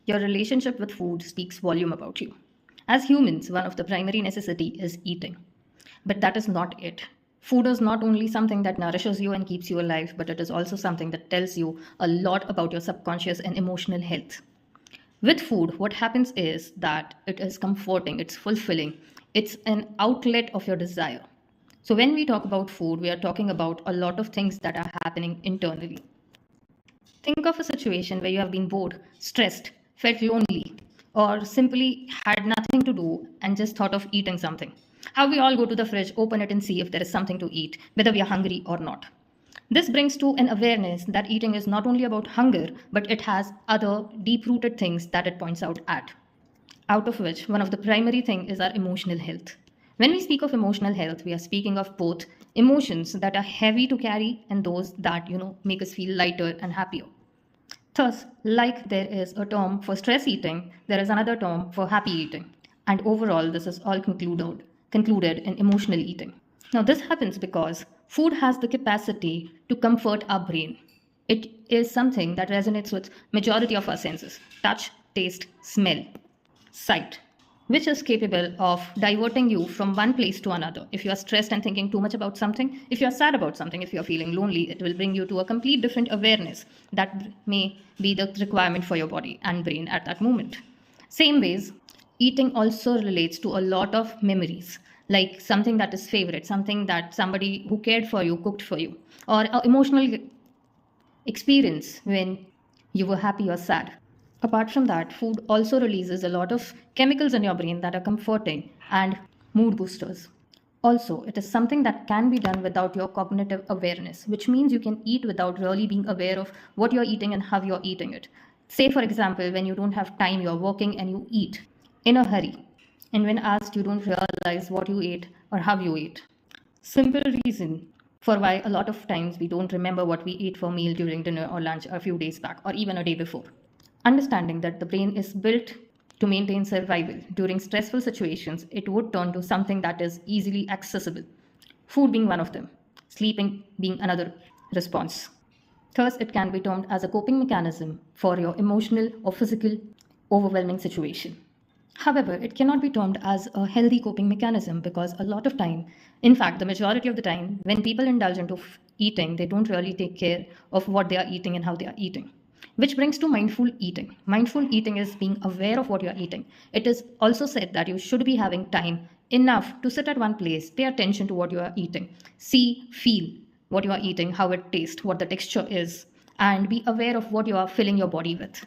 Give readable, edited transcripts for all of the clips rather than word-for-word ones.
Your relationship with food speaks volume about you. As humans, one of the primary necessity is eating. But that is not it. Food is not only something that nourishes you and keeps you alive, but it is also something that tells you a lot about your subconscious and emotional health. With food, what happens is that it is comforting, it's fulfilling, it's an outlet of your desire. So, when we talk about food, we are talking about a lot of things that are happening internally. Think of a situation where you have been bored, stressed, felt lonely, or simply had nothing to do and just thought of eating something. How we all go to the fridge, open it, and see if there is something to eat, whether we are hungry or not. This brings to an awareness that eating is not only about hunger, but it has other deep rooted things that it points out at. Out of which, one of the primary thing is our emotional health. When we speak of emotional health, we are speaking of both emotions that are heavy to carry and those that, make us feel lighter and happier. Thus, like there is a term for stress eating, there is another term for happy eating. And overall, this is all concluded in emotional eating. Now, this happens because food has the capacity to comfort our brain. It is something that resonates with majority of our senses: touch, taste, smell, sight, which is capable of diverting you from one place to another. If you are stressed and thinking too much about something, if you are sad about something, if you are feeling lonely, it will bring you to a complete different awareness that may be the requirement for your body and brain at that moment. Same ways, eating also relates to a lot of memories, like something that is favorite, something that somebody who cared for you cooked for you, or an emotional experience when you were happy or sad. Apart from that, food also releases a lot of chemicals in your brain that are comforting and mood boosters. Also, it is something that can be done without your cognitive awareness, which means you can eat without really being aware of what you're eating and how you're eating it. Say, for example, when you don't have time, you're working and you eat in a hurry. And when asked, you don't realize what you ate or how you ate. Simple reason for why a lot of times we don't remember what we ate for meal during dinner or lunch a few days back or even a day before. Understanding that the brain is built to maintain survival during stressful situations, it would turn to something that is easily accessible. Food being one of them, sleeping being another response. Thus, it can be termed as a coping mechanism for your emotional or physical overwhelming situation. However, it cannot be termed as a healthy coping mechanism because a lot of time, in fact, the majority of the time, when people indulge into eating, they don't really take care of what they are eating and how they are eating. Which brings to mindful eating. Mindful eating is being aware of what you are eating. It is also said that you should be having time enough to sit at one place, pay attention to what you are eating, see, feel what you are eating, how it tastes, what the texture is, and be aware of what you are filling your body with.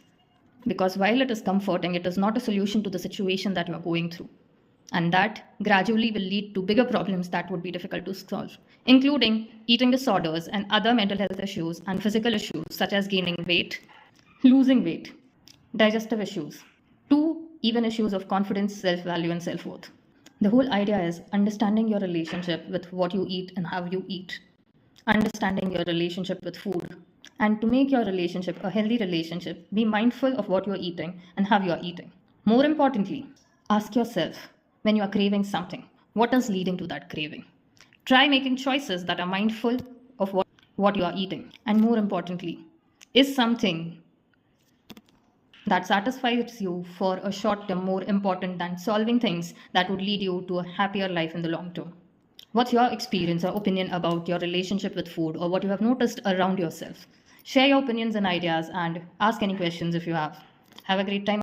Because while it is comforting, it is not a solution to the situation that you are going through. And that gradually will lead to bigger problems that would be difficult to solve, including eating disorders and other mental health issues and physical issues such as gaining weight, losing weight, digestive issues, to even issues of confidence, self value, and self worth. The whole idea is understanding your relationship with what you eat and how you eat, understanding your relationship with food. And to make your relationship a healthy relationship, be mindful of what you're eating and how you're eating. More importantly, ask yourself when you are craving something, what is leading to that craving? Try making choices that are mindful of what you are eating. And more importantly, is something that satisfies you for a short term more important than solving things that would lead you to a happier life in the long term? What's your experience or opinion about your relationship with food or what you have noticed around yourself? Share your opinions and ideas and ask any questions if you have. Have a great time.